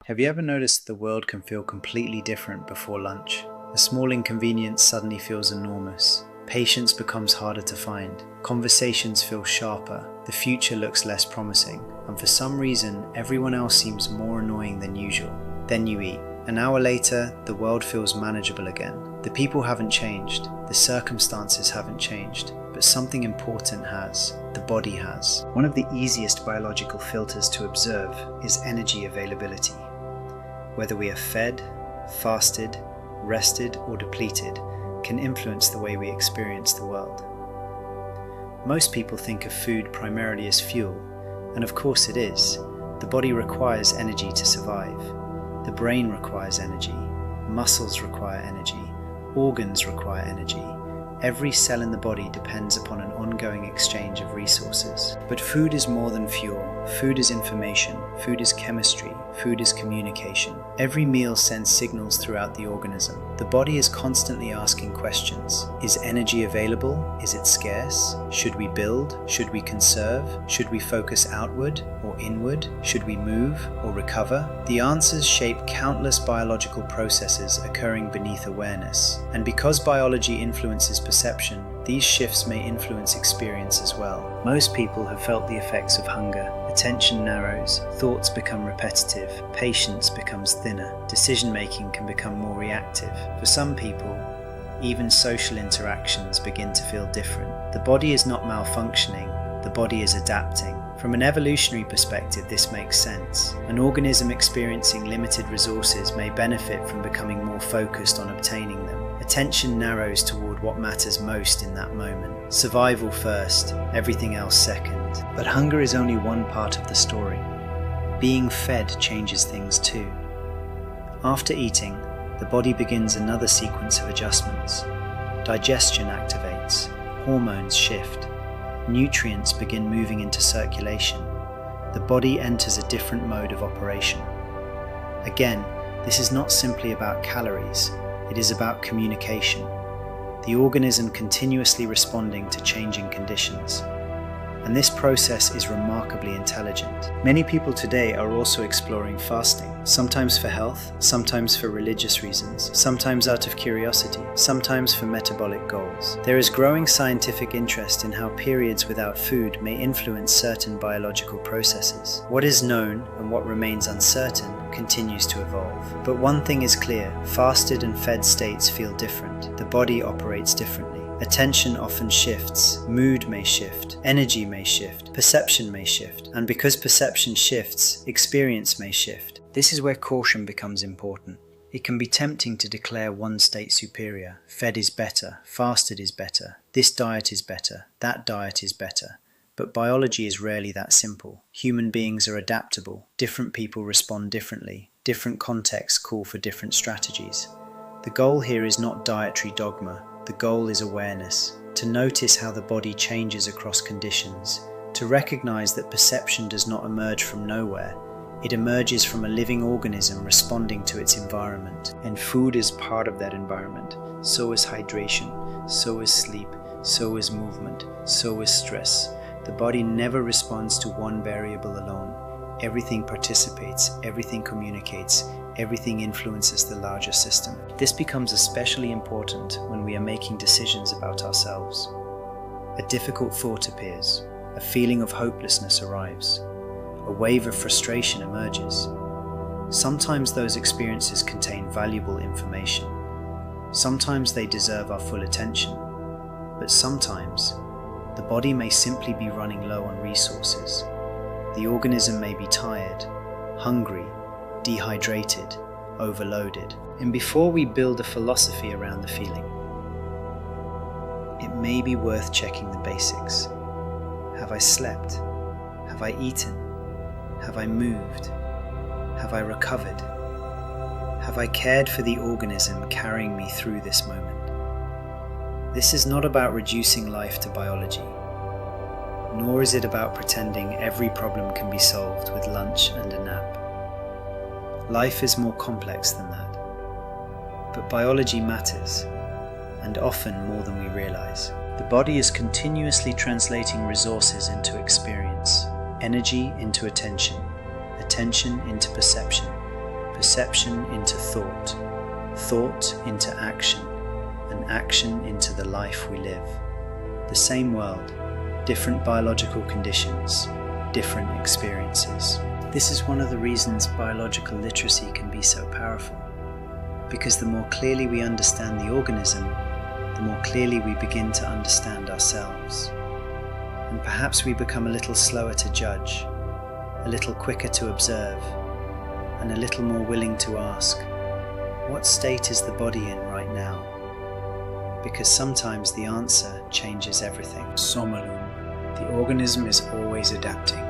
Have you ever noticed the world can feel completely different before lunch? A small inconvenience suddenly feels enormous. Patience becomes harder to find. Conversations feel sharper. The future looks less promising. And for some reason, everyone else seems more annoying than usual. Then you eat. An hour later, the world feels manageable again. The people haven't changed. The circumstances haven't changed. But something important has. The body has. One of the easiest biological filters to observe is energy availability. Whether we are fed, fasted, rested, or depleted can influence the way we experience the world. Most people think of food primarily as fuel, and of course it is. The body requires energy to survive. The brain requires energy. Muscles require energy. Organs require energy. Every cell in the body depends upon an ongoing exchange of resources. But food is more than fuel. Food is information. Food is chemistry. Food is communication. Every meal sends signals throughout the organism. The body is constantly asking questions. Is energy available? Is it scarce? Should we build? Should we conserve? Should we focus outward or inward? Should we move or recover? The answers shape countless biological processes occurring beneath awareness. And because biology influences perception, these shifts may influence experience as well. Most people have felt the effects of hunger. Attention narrows, thoughts become repetitive, patience becomes thinner, decision-making can become more reactive. For some people, even social interactions begin to feel different. The body is not malfunctioning, the body is adapting. From an evolutionary perspective, this makes sense. An organism experiencing limited resources may benefit from becoming more focused on obtaining them. Attention narrows toward what matters most in that moment. Survival first, everything else second. But hunger is only one part of the story. Being fed changes things too. After eating, the body begins another sequence of adjustments. Digestion activates, hormones shift, nutrients begin moving into circulation. The body enters a different mode of operation. Again, this is not simply about calories. It is about communication, the organism continuously responding to changing conditions. And this process is remarkably intelligent. Many people today are also exploring fasting, sometimes for health, sometimes for religious reasons, sometimes out of curiosity, sometimes for metabolic goals. There is growing scientific interest in how periods without food may influence certain biological processes. What is known and what remains uncertain continues to evolve. But one thing is clear, fasted and fed states feel different. The body operates differently. Attention often shifts, mood may shift, energy may shift, perception may shift, and because perception shifts, experience may shift. This is where caution becomes important. It can be tempting to declare one state superior. Fed is better, fasted is better, this diet is better, that diet is better. But biology is rarely that simple. Human beings are adaptable. Different people respond differently. Different contexts call for different strategies. The goal here is not dietary dogma. The goal is awareness, to notice how the body changes across conditions, to recognize that perception does not emerge from nowhere. It emerges from a living organism responding to its environment. And food is part of that environment. So is hydration, so is sleep, so is movement, so is stress. The body never responds to one variable alone. Everything participates, everything communicates, everything influences the larger system. This becomes especially important when we are making decisions about ourselves. A difficult thought appears, a feeling of hopelessness arrives, a wave of frustration emerges. Sometimes those experiences contain valuable information. Sometimes they deserve our full attention. But sometimes, the body may simply be running low on resources. The organism may be tired, hungry, dehydrated, overloaded. And before we build a philosophy around the feeling, it may be worth checking the basics. Have I slept? Have I eaten? Have I moved? Have I recovered? Have I cared for the organism carrying me through this moment? This is not about reducing life to biology, nor is it about pretending every problem can be solved with lunch and a nap. Life is more complex than that. But biology matters, and often more than we realize. The body is continuously translating resources into experience, energy into attention, attention into perception, perception into thought, thought into action, and action into the life we live. The same world, different biological conditions, different experiences. This is one of the reasons biological literacy can be so powerful, because the more clearly we understand the organism, the more clearly we begin to understand ourselves. And perhaps we become a little slower to judge, a little quicker to observe, and a little more willing to ask, what state is the body in right now? Because sometimes the answer changes everything. Somalume. The organism is always adapting.